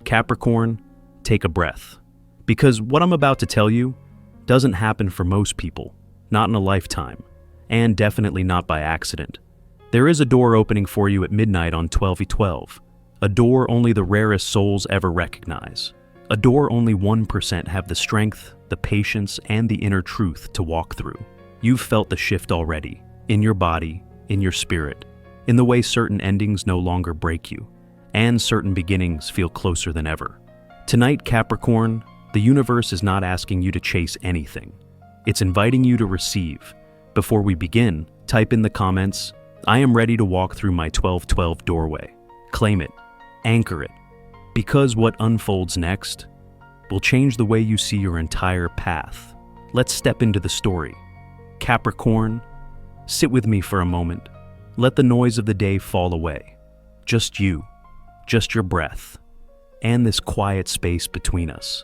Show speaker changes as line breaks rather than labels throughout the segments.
Capricorn, take a breath. Because what I'm about to tell you doesn't happen for most people, not in a lifetime, and definitely not by accident. There is a door opening for you at midnight on 12/12, a door only the rarest souls ever recognize, a door only 1% have the strength, the patience, and the inner truth to walk through. You've felt the shift already, in your body, in your spirit, in the way certain endings no longer break you, and certain beginnings feel closer than ever. Tonight, Capricorn, the universe is not asking you to chase anything. It's inviting you to receive. Before we begin, type in the comments, "I am ready to walk through my 12/12 doorway." Claim it, anchor it, because what unfolds next will change the way you see your entire path. Let's step into the story. Capricorn, sit with me for a moment. Let the noise of the day fall away. Just you, just your breath, and this quiet space between us.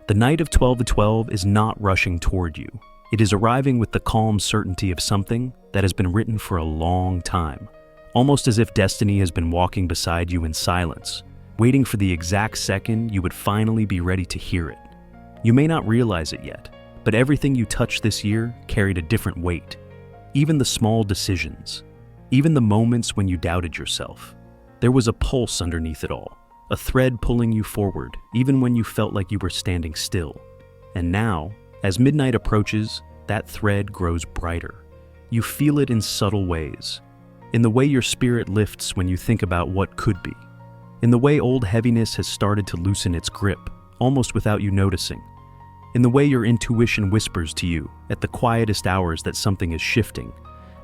The night of 12/12 is not rushing toward you. It is arriving with the calm certainty of something that has been written for a long time, almost as if destiny has been walking beside you in silence, waiting for the exact second you would finally be ready to hear it. You may not realize it yet, but everything you touched this year carried a different weight. Even the small decisions, even the moments when you doubted yourself. There was a pulse underneath it all, a thread pulling you forward, even when you felt like you were standing still. And now, as midnight approaches, that thread grows brighter. You feel it in subtle ways, in the way your spirit lifts when you think about what could be, in the way old heaviness has started to loosen its grip, almost without you noticing, in the way your intuition whispers to you at the quietest hours that something is shifting,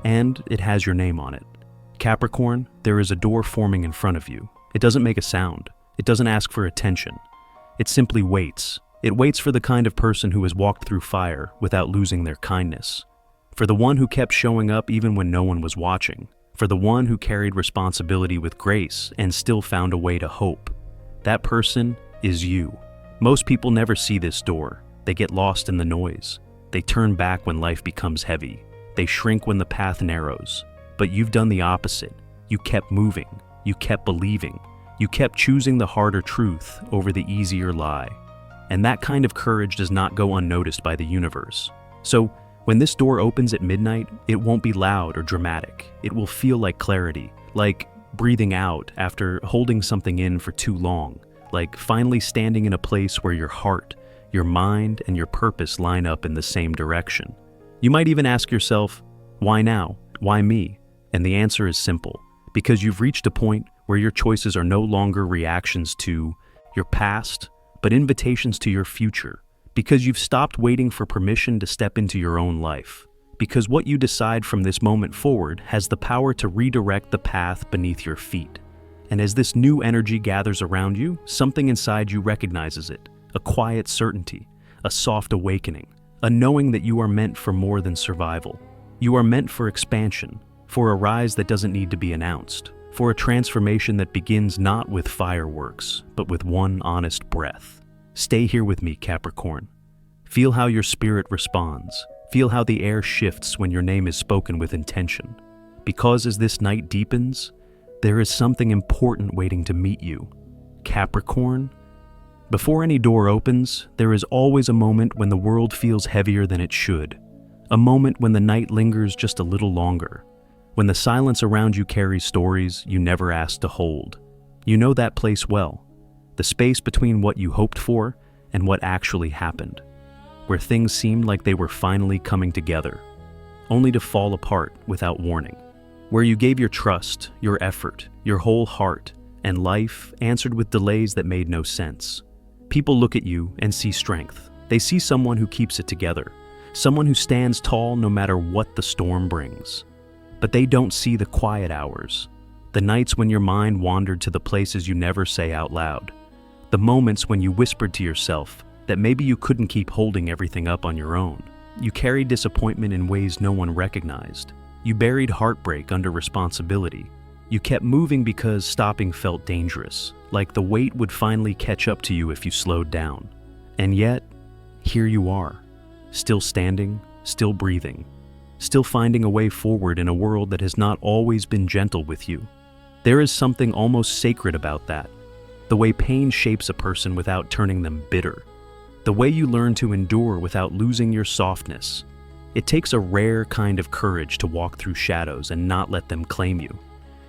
and it has your name on it. Capricorn, there is a door forming in front of you. It doesn't make a sound. It doesn't ask for attention. It simply waits. It waits for the kind of person who has walked through fire without losing their kindness. For the one who kept showing up even when no one was watching. For the one who carried responsibility with grace and still found a way to hope. That person is you. Most people never see this door. They get lost in the noise. They turn back when life becomes heavy. They shrink when the path narrows. But you've done the opposite. You kept moving. You kept believing. You kept choosing the harder truth over the easier lie. And that kind of courage does not go unnoticed by the universe. So, when this door opens at midnight, it won't be loud or dramatic. It will feel like clarity, like breathing out after holding something in for too long, like finally standing in a place where your heart, your mind, and your purpose line up in the same direction. You might even ask yourself, why now? Why me? And the answer is simple, because you've reached a point where your choices are no longer reactions to your past, but invitations to your future, because you've stopped waiting for permission to step into your own life, because what you decide from this moment forward has the power to redirect the path beneath your feet. And as this new energy gathers around you, something inside you recognizes it, a quiet certainty, a soft awakening, a knowing that you are meant for more than survival. You are meant for expansion, for a rise that doesn't need to be announced, for a transformation that begins not with fireworks, but with one honest breath. Stay here with me, Capricorn. Feel how your spirit responds. Feel how the air shifts when your name is spoken with intention. Because as this night deepens, there is something important waiting to meet you. Capricorn, before any door opens, there is always a moment when the world feels heavier than it should. A moment when the night lingers just a little longer. When the silence around you carries stories you never asked to hold. You know that place well. The space between what you hoped for and what actually happened. Where things seemed like they were finally coming together, only to fall apart without warning. Where you gave your trust, your effort, your whole heart, and life answered with delays that made no sense. People look at you and see strength. They see someone who keeps it together, someone who stands tall no matter what the storm brings. But they don't see the quiet hours, the nights when your mind wandered to the places you never say out loud, the moments when you whispered to yourself that maybe you couldn't keep holding everything up on your own. You carried disappointment in ways no one recognized. You buried heartbreak under responsibility. You kept moving because stopping felt dangerous, like the weight would finally catch up to you if you slowed down. And yet, here you are, still standing, still breathing, still finding a way forward in a world that has not always been gentle with you. There is something almost sacred about that. the way pain shapes a person without turning them bitter, the way you learn to endure without losing your softness. It takes a rare kind of courage to walk through shadows and not let them claim you.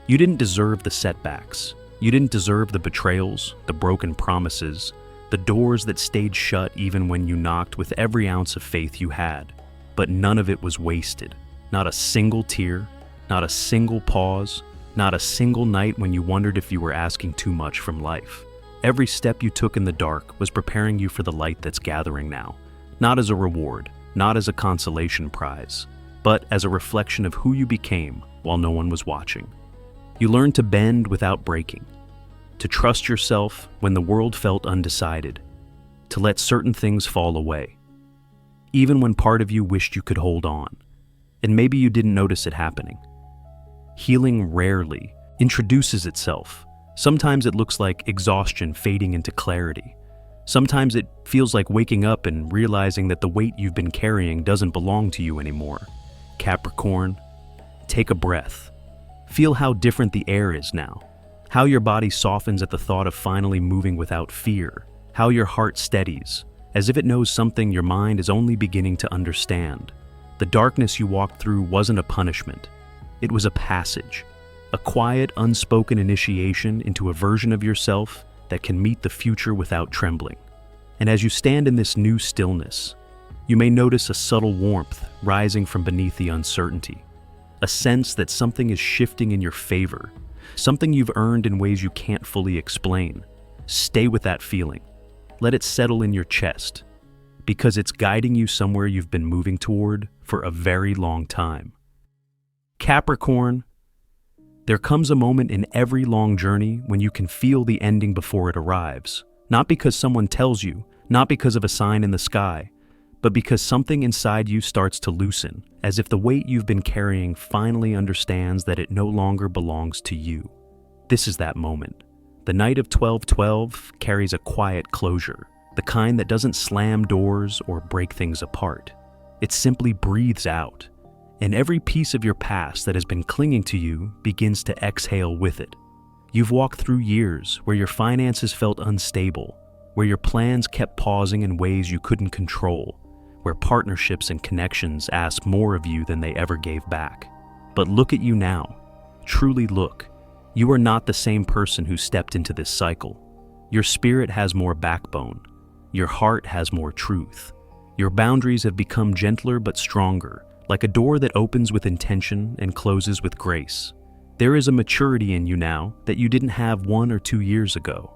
You didn't deserve the setbacks. You didn't deserve the betrayals, the broken promises, the doors that stayed shut even when you knocked with every ounce of faith you had. But none of it was wasted. Not a single tear, not a single pause, not a single night when you wondered if you were asking too much from life. Every step you took in the dark was preparing you for the light that's gathering now, not as a reward, not as a consolation prize, but as a reflection of who you became while no one was watching. You learned to bend without breaking, to trust yourself when the world felt undecided, to let certain things fall away, even when part of you wished you could hold on, and maybe you didn't notice it happening. Healing rarely introduces itself. Sometimes it looks like exhaustion fading into clarity. Sometimes it feels like waking up and realizing that the weight you've been carrying doesn't belong to you anymore. Capricorn, take a breath. Feel how different the air is now, how your body softens at the thought of finally moving without fear, how your heart steadies, as if it knows something your mind is only beginning to understand. The darkness you walked through wasn't a punishment. It was a passage, a quiet, unspoken initiation into a version of yourself that can meet the future without trembling. And as you stand in this new stillness, you may notice a subtle warmth rising from beneath the uncertainty, a sense that something is shifting in your favor, something you've earned in ways you can't fully explain. Stay with that feeling. Let it settle in your chest, because it's guiding you somewhere you've been moving toward for a very long time. Capricorn, there comes a moment in every long journey when you can feel the ending before it arrives, not because someone tells you, not because of a sign in the sky, but because something inside you starts to loosen, as if the weight you've been carrying finally understands that it no longer belongs to you. This is that moment. The night of 12/12 carries a quiet closure, the kind that doesn't slam doors or break things apart. It simply breathes out, and every piece of your past that has been clinging to you begins to exhale with it. You've walked through years where your finances felt unstable, where your plans kept pausing in ways you couldn't control, where partnerships and connections asked more of you than they ever gave back. But look at you now. Truly look. You are not the same person who stepped into this cycle. Your spirit has more backbone. Your heart has more truth. Your boundaries have become gentler but stronger, like a door that opens with intention and closes with grace. There is a maturity in you now that you didn't have 1 or 2 years ago.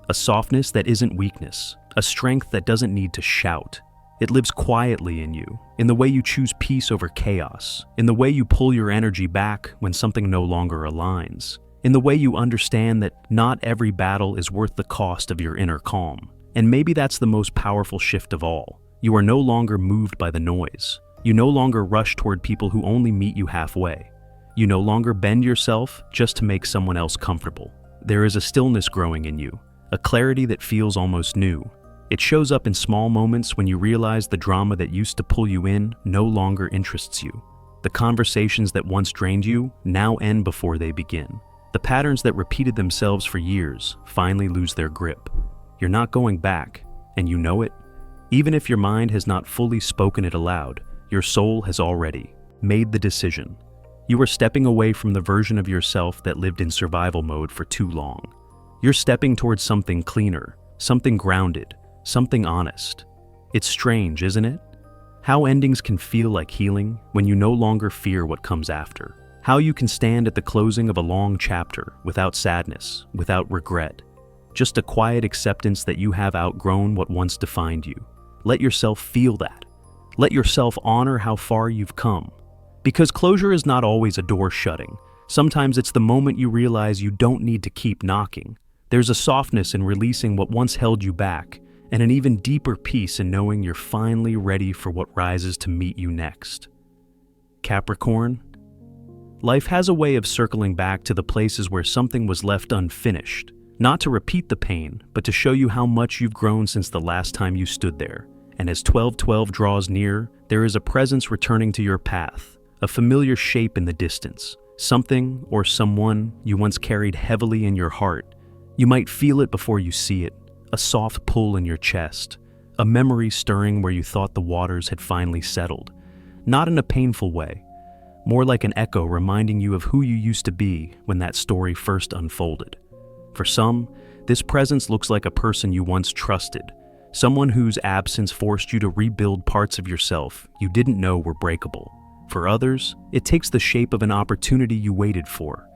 A softness that isn't weakness, a strength that doesn't need to shout. It lives quietly in you, in the way you choose peace over chaos, in the way you pull your energy back when something no longer aligns, in the way you understand that not every battle is worth the cost of your inner calm. And maybe that's the most powerful shift of all. You are no longer moved by the noise. You no longer rush toward people who only meet you halfway. You no longer bend yourself just to make someone else comfortable. There is a stillness growing in you, a clarity that feels almost new. It shows up in small moments when you realize the drama that used to pull you in no longer interests you. The conversations that once drained you now end before they begin. The patterns that repeated themselves for years finally lose their grip. You're not going back, and you know it. Even if your mind has not fully spoken it aloud, your soul has already made the decision. You are stepping away from the version of yourself that lived in survival mode for too long. You're stepping towards something cleaner, something grounded, something honest. It's strange, isn't it? How endings can feel like healing when you no longer fear what comes after. How you can stand at the closing of a long chapter without sadness, without regret. Just a quiet acceptance that you have outgrown what once defined you. Let yourself feel that. Let yourself honor how far you've come. Because closure is not always a door shutting. Sometimes it's the moment you realize you don't need to keep knocking. There's a softness in releasing what once held you back, and an even deeper peace in knowing you're finally ready for what rises to meet you next. Capricorn, life has a way of circling back to the places where something was left unfinished, not to repeat the pain, but to show you how much you've grown since the last time you stood there. And as 12/12 draws near, there is a presence returning to your path, a familiar shape in the distance, something or someone you once carried heavily in your heart, You might feel it before you see it, a soft pull in your chest, a memory stirring where you thought the waters had finally settled, not in a painful way, more like an echo reminding you of who you used to be when that story first unfolded. For some, this presence looks like a person you once trusted, someone whose absence forced you to rebuild parts of yourself you didn't know were breakable. For others, it takes the shape of an opportunity you waited for,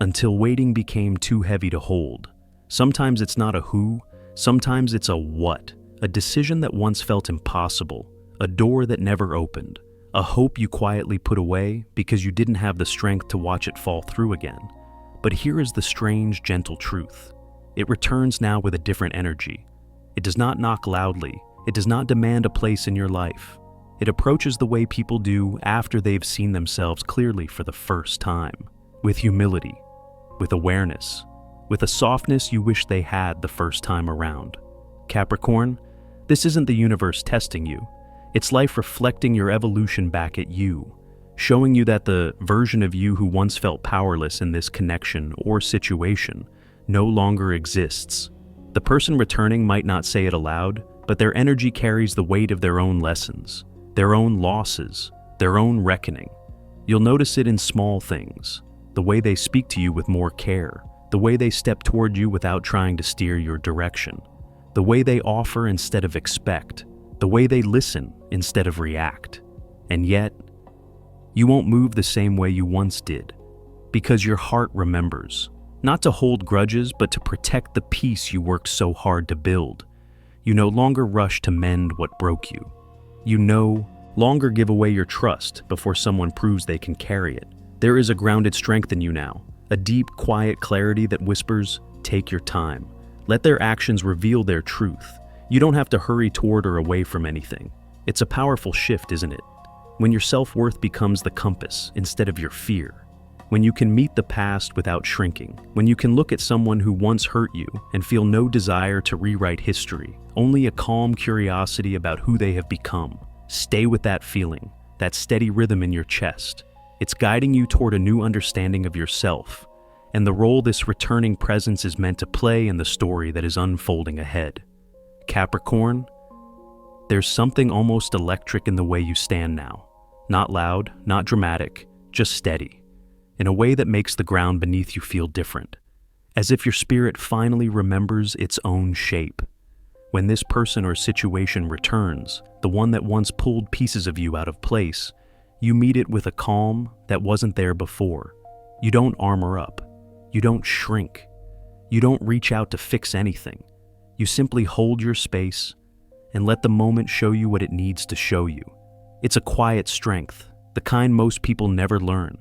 until waiting became too heavy to hold. Sometimes it's not a who, sometimes it's a what, a decision that once felt impossible, a door that never opened, a hope you quietly put away because you didn't have the strength to watch it fall through again. But here is the strange, gentle truth. It returns now with a different energy. It does not knock loudly. It does not demand a place in your life. It approaches the way people do after they've seen themselves clearly for the first time, with humility, with awareness, with a softness you wish they had the first time around. Capricorn, this isn't the universe testing you. It's life reflecting your evolution back at you, showing you that the version of you who once felt powerless in this connection or situation no longer exists. The person returning might not say it aloud, but their energy carries the weight of their own lessons, their own losses, their own reckoning. You'll notice it in small things, the way they speak to you with more care, the way they step toward you without trying to steer your direction, the way they offer instead of expect, the way they listen instead of react. And yet, you won't move the same way you once did, because your heart remembers, not to hold grudges, but to protect the peace you worked so hard to build. You no longer rush to mend what broke you. You no longer give away your trust before someone proves they can carry it. There is a grounded strength in you now, a deep, quiet clarity that whispers, take your time. Let their actions reveal their truth. You don't have to hurry toward or away from anything. It's a powerful shift, isn't it? When your self-worth becomes the compass instead of your fear. When you can meet the past without shrinking. When you can look at someone who once hurt you and feel no desire to rewrite history, only a calm curiosity about who they have become. Stay with that feeling, that steady rhythm in your chest. It's guiding you toward a new understanding of yourself and the role this returning presence is meant to play in the story that is unfolding ahead. Capricorn, there's something almost electric in the way you stand now. Not loud, not dramatic, just steady, in a way that makes the ground beneath you feel different, as if your spirit finally remembers its own shape. When this person or situation returns, the one that once pulled pieces of you out of place, you meet it with a calm that wasn't there before. You don't armor up. You don't shrink. You don't reach out to fix anything. You simply hold your space and let the moment show you what it needs to show you. It's a quiet strength, the kind most people never learn.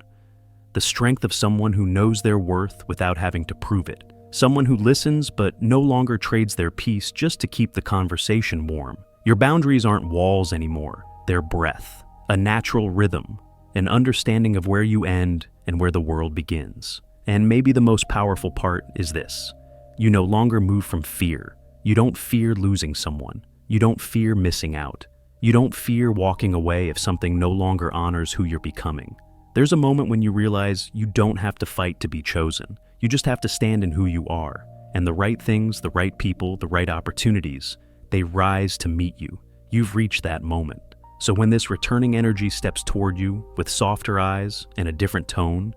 The strength of someone who knows their worth without having to prove it. Someone who listens but no longer trades their peace just to keep the conversation warm. Your boundaries aren't walls anymore. They're breath, a natural rhythm, an understanding of where you end and where the world begins. And maybe the most powerful part is this. You no longer move from fear. You don't fear losing someone. You don't fear missing out. You don't fear walking away if something no longer honors who you're becoming. There's a moment when you realize you don't have to fight to be chosen. You just have to stand in who you are. And the right things, the right people, the right opportunities, they rise to meet you. You've reached that moment. So when this returning energy steps toward you with softer eyes and a different tone,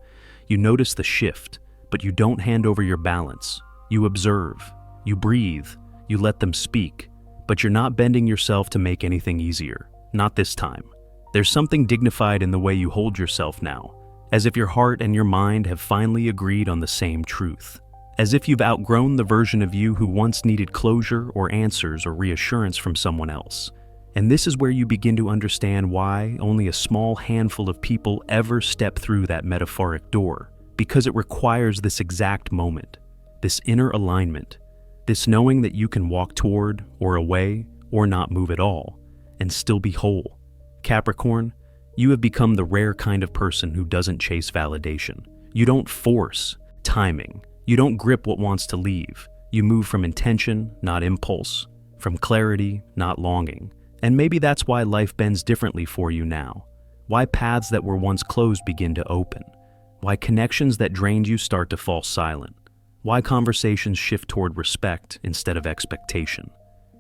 you notice the shift, but you don't hand over your balance. You observe, you breathe, you let them speak, but you're not bending yourself to make anything easier. Not this time. There's something dignified in the way you hold yourself now, as if your heart and your mind have finally agreed on the same truth. As if you've outgrown the version of you who once needed closure or answers or reassurance from someone else. And this is where you begin to understand why only a small handful of people ever step through that metaphoric door, because it requires this exact moment, this inner alignment, this knowing that you can walk toward or away or not move at all and still be whole. Capricorn, you have become the rare kind of person who doesn't chase validation. You don't force timing. You don't grip what wants to leave. You move from intention, not impulse, from clarity, not longing. And maybe that's why life bends differently for you now. Why paths that were once closed begin to open. Why connections that drained you start to fall silent. Why conversations shift toward respect instead of expectation.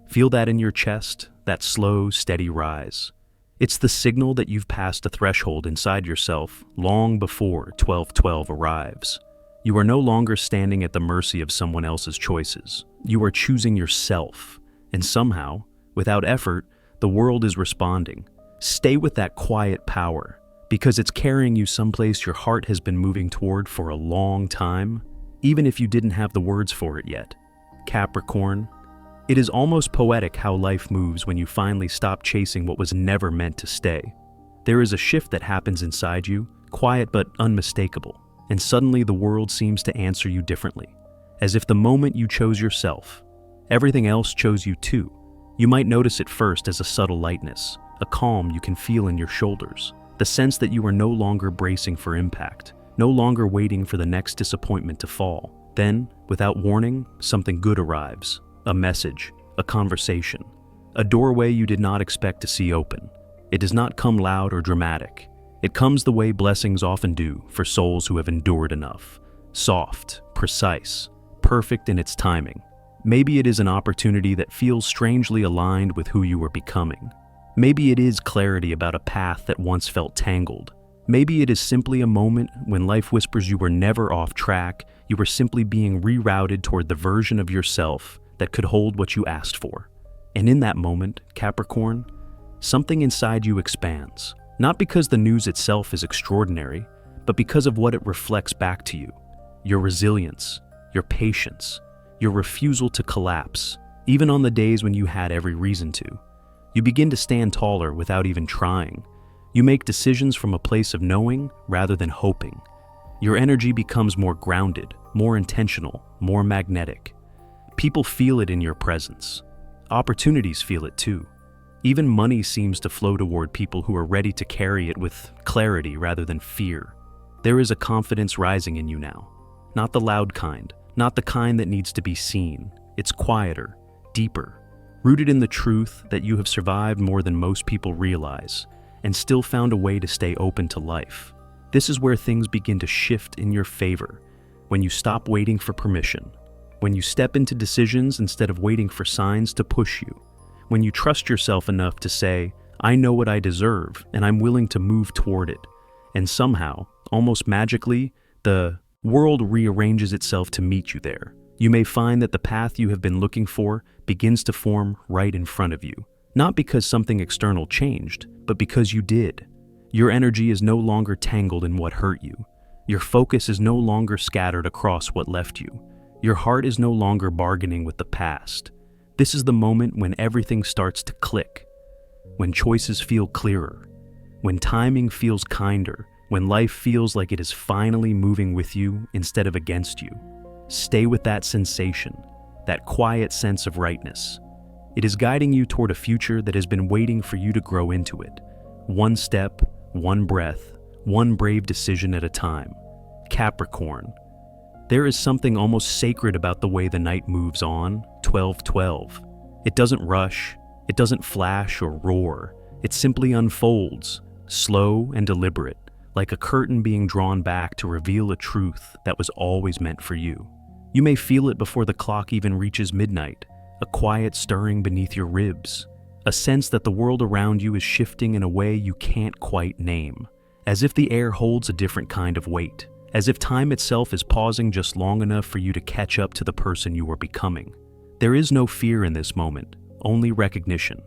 Feel that in your chest, that slow, steady rise. It's the signal that you've passed a threshold inside yourself long before 1212 arrives. You are no longer standing at the mercy of someone else's choices. You are choosing yourself, and somehow, without effort, the world is responding. Stay with that quiet power, because it's carrying you someplace your heart has been moving toward for a long time, even if you didn't have the words for it yet. Capricorn, it is almost poetic how life moves when you finally stop chasing what was never meant to stay. There is a shift that happens inside you, quiet but unmistakable, and suddenly the world seems to answer you differently, as if the moment you chose yourself, everything else chose you too. You might notice it first as a subtle lightness, a calm you can feel in your shoulders, the sense that you are no longer bracing for impact, no longer waiting for the next disappointment to fall. Then, without warning, something good arrives. A message, a conversation, a doorway you did not expect to see open. It does not come loud or dramatic. It comes the way blessings often do for souls who have endured enough. Soft, precise, perfect in its timing. Maybe it is an opportunity that feels strangely aligned with who you are becoming. Maybe it is clarity about a path that once felt tangled. Maybe it is simply a moment when life whispers you were never off track, you were simply being rerouted toward the version of yourself that could hold what you asked for. And in that moment, Capricorn, something inside you expands. Not because the news itself is extraordinary, but because of what it reflects back to you. Your resilience, your patience, your refusal to collapse, even on the days when you had every reason to. You begin to stand taller without even trying. You make decisions from a place of knowing rather than hoping. Your energy becomes more grounded, more intentional, more magnetic. People feel it in your presence. Opportunities feel it too. Even money seems to flow toward people who are ready to carry it with clarity rather than fear. There is a confidence rising in you now. Not the loud kind, not the kind that needs to be seen. It's quieter, deeper, rooted in the truth that you have survived more than most people realize, and still found a way to stay open to life. This is where things begin to shift in your favor, when you stop waiting for permission, when you step into decisions instead of waiting for signs to push you, when you trust yourself enough to say, I know what I deserve, and I'm willing to move toward it. And somehow, almost magically, the world rearranges itself to meet you there. You may find that the path you have been looking for begins to form right in front of you. Not because something external changed, but because you did. Your energy is no longer tangled in what hurt you. Your focus is no longer scattered across what left you. Your heart is no longer bargaining with the past. This is the moment when everything starts to click, when choices feel clearer, when timing feels kinder, when life feels like it is finally moving with you instead of against you. Stay with that sensation, that quiet sense of rightness. It is guiding you toward a future that has been waiting for you to grow into it. One step, one breath, one brave decision at a time. Capricorn. There is something almost sacred about the way the night moves on, 12/12. It doesn't rush, it doesn't flash or roar. It simply unfolds, slow and deliberate, like a curtain being drawn back to reveal a truth that was always meant for you. You may feel it before the clock even reaches midnight, a quiet stirring beneath your ribs, a sense that the world around you is shifting in a way you can't quite name, as if the air holds a different kind of weight. As if time itself is pausing just long enough for you to catch up to the person you are becoming. There is no fear in this moment, only recognition.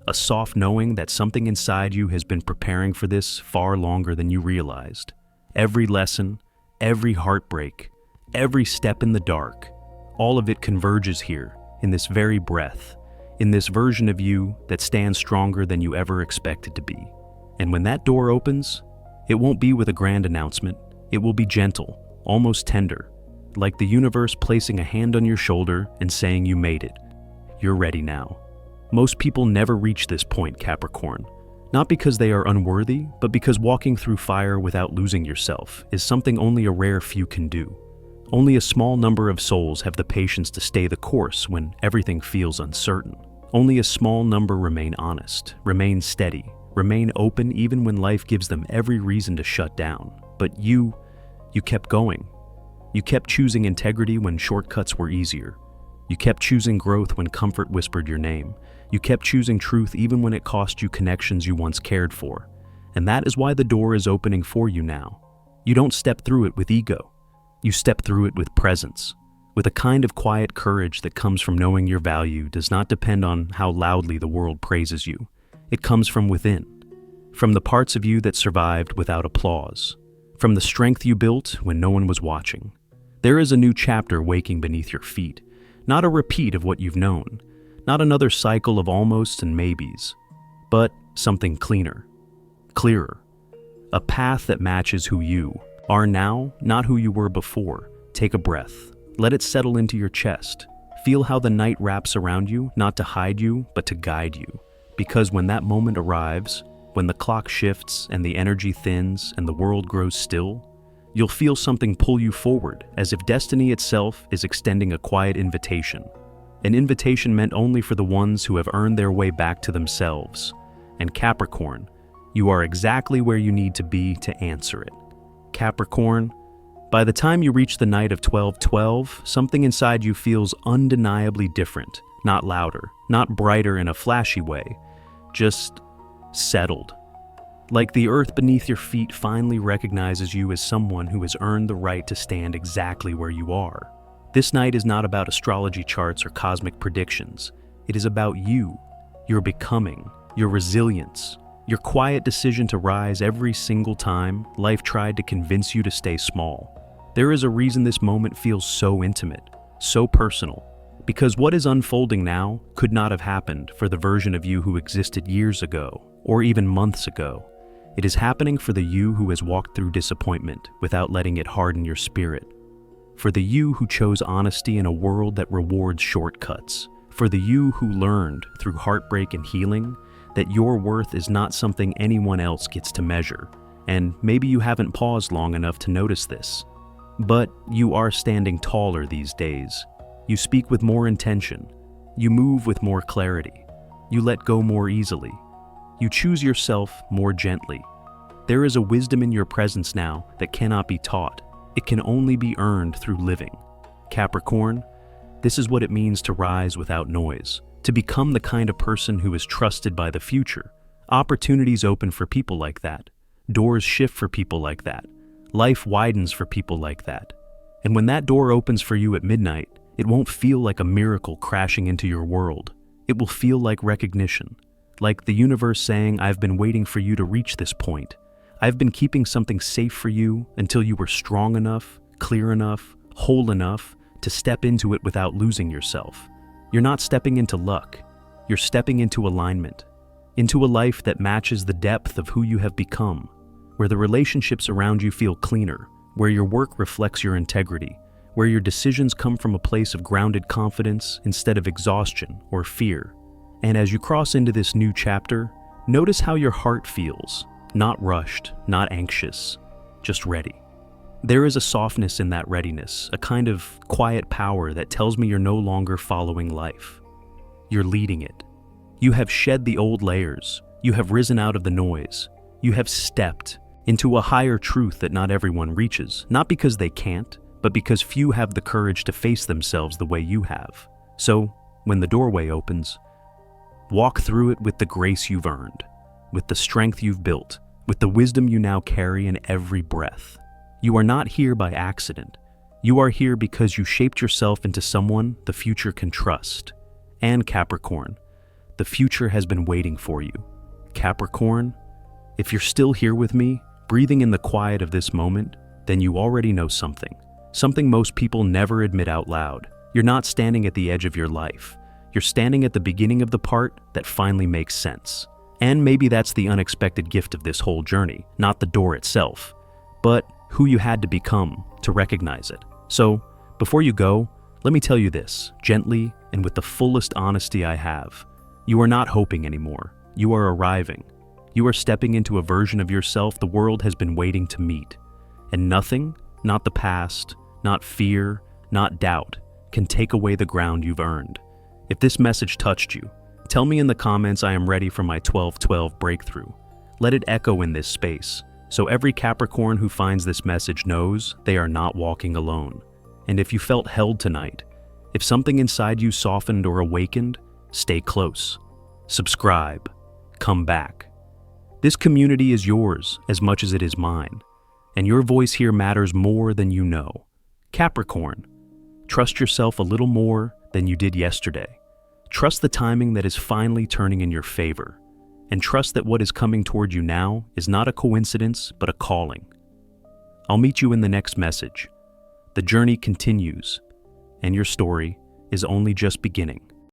A soft knowing that something inside you has been preparing for this far longer than you realized. Every lesson, every heartbreak, every step in the dark, all of it converges here, in this very breath, in this version of you that stands stronger than you ever expected to be. And when that door opens, it won't be with a grand announcement. It will be gentle, almost tender, like the universe placing a hand on your shoulder and saying you made it. You're ready now. Most people never reach this point, Capricorn. Not because they are unworthy, but because walking through fire without losing yourself is something only a rare few can do. Only a small number of souls have the patience to stay the course when everything feels uncertain. Only a small number remain honest, remain steady, remain open even when life gives them every reason to shut down. But you kept going. You kept choosing integrity when shortcuts were easier. You kept choosing growth when comfort whispered your name. You kept choosing truth even when it cost you connections you once cared for. And that is why the door is opening for you now. You don't step through it with ego. You step through it with presence, with a kind of quiet courage that comes from knowing your value does not depend on how loudly the world praises you. It comes from within, from the parts of you that survived without applause, from the strength you built when no one was watching. There is a new chapter waking beneath your feet, not a repeat of what you've known, not another cycle of almosts and maybes, but something cleaner, clearer, a path that matches who you are now, not who you were before. Take a breath. Let it settle into your chest. Feel how the night wraps around you, not to hide you, but to guide you. Because when that moment arrives, when the clock shifts and the energy thins and the world grows still, you'll feel something pull you forward, as if destiny itself is extending a quiet invitation. An invitation meant only for the ones who have earned their way back to themselves. And Capricorn, you are exactly where you need to be to answer it. Capricorn, by the time you reach the night of 12/12, something inside you feels undeniably different, not louder, not brighter in a flashy way, just settled. Like the earth beneath your feet finally recognizes you as someone who has earned the right to stand exactly where you are. This night is not about astrology charts or cosmic predictions. It is about you, your becoming, your resilience, your quiet decision to rise every single time life tried to convince you to stay small. There is a reason this moment feels so intimate, so personal, because what is unfolding now could not have happened for the version of you who existed years ago, or even months ago. It is happening for the you who has walked through disappointment without letting it harden your spirit, for the you who chose honesty in a world that rewards shortcuts, for the you who learned through heartbreak and healing that your worth is not something anyone else gets to measure, and maybe you haven't paused long enough to notice this. But you are standing taller these days. You speak with more intention. You move with more clarity. You let go more easily. You choose yourself more gently. There is a wisdom in your presence now that cannot be taught. It can only be earned through living. Capricorn, this is what it means to rise without noise, to become the kind of person who is trusted by the future. Opportunities open for people like that. Doors shift for people like that. Life widens for people like that. And when that door opens for you at midnight, it won't feel like a miracle crashing into your world. It will feel like recognition, like the universe saying, I've been waiting for you to reach this point. I've been keeping something safe for you until you were strong enough, clear enough, whole enough to step into it without losing yourself. You're not stepping into luck. You're stepping into alignment, into a life that matches the depth of who you have become, where the relationships around you feel cleaner, where your work reflects your integrity, where your decisions come from a place of grounded confidence instead of exhaustion or fear. And as you cross into this new chapter, notice how your heart feels, not rushed, not anxious, just ready. There is a softness in that readiness, a kind of quiet power that tells me you're no longer following life. You're leading it. You have shed the old layers. You have risen out of the noise. You have stepped into a higher truth that not everyone reaches, not because they can't, but because few have the courage to face themselves the way you have. So, when the doorway opens, walk through it with the grace you've earned, with the strength you've built, with the wisdom you now carry in every breath. You are not here by accident. You are here because you shaped yourself into someone the future can trust. And Capricorn, the future has been waiting for you. Capricorn, if you're still here with me, breathing in the quiet of this moment, then you already know something. Something most people never admit out loud. You're not standing at the edge of your life. You're standing at the beginning of the part that finally makes sense. And maybe that's the unexpected gift of this whole journey, not the door itself, but who you had to become to recognize it. So, before you go, let me tell you this, gently and with the fullest honesty I have. You are not hoping anymore. You are arriving. You are stepping into a version of yourself the world has been waiting to meet. And nothing, not the past, not fear, not doubt, can take away the ground you've earned. If this message touched you, tell me in the comments I am ready for my 12/12 breakthrough. Let it echo in this space, So every Capricorn who finds this message knows they are not walking alone. And if you felt held tonight, if something inside you softened or awakened, stay close. Subscribe. Come back. This community is yours as much as it is mine, and your voice here matters more than you know. Capricorn, trust yourself a little more than you did yesterday. Trust the timing that is finally turning in your favor, and trust that what is coming toward you now is not a coincidence but a calling. I'll meet you in the next message. The journey continues, and your story is only just beginning.